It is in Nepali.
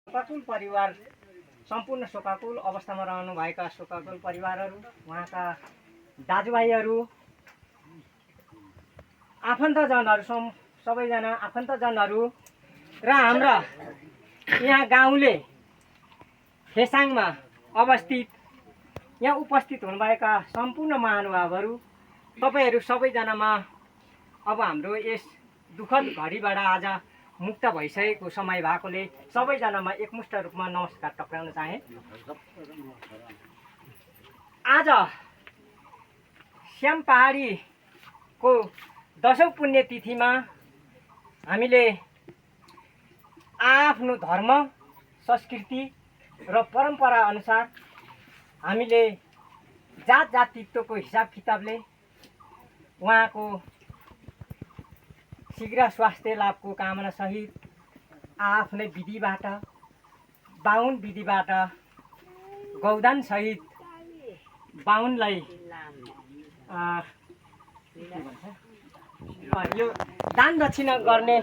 शोकाकुल परिवार सम्पूर्ण शोकाकुल अवस्थामा रहनुभएका शोकाकुल परिवारहरू, उहाँका दाजुभाइहरू, आफन्तजनहरू, सबैजना आफन्तजनहरू र हाम्रा यहाँ गाउँले फेसाङमा अवस्थित यहाँ उपस्थित हुनुभएका सम्पूर्ण महानुभावहरू, तपाईँहरू सबैजनामा अब हाम्रो यस दुःखद घडीबाट आज मुक्त भइसकेको समय भएकोले सबैजनामा एकमुष्ट रूपमा नमस्कार टक्राउन चाहे। आज श्याम पहाडीको 10औं पुण्यतिथिमा हामीले आफ्नो धर्म, संस्कृति र परम्परा अनुसार हामीले जात जातित्वको हिसाब किताबले उहाँको शीघ्र स्वास्थ्य लाभको कामना सहित आफ्नै विधिबाट बाहुन विधिबाट गौदान सहित बाहुनलाई यो दान दक्षिणा गर्ने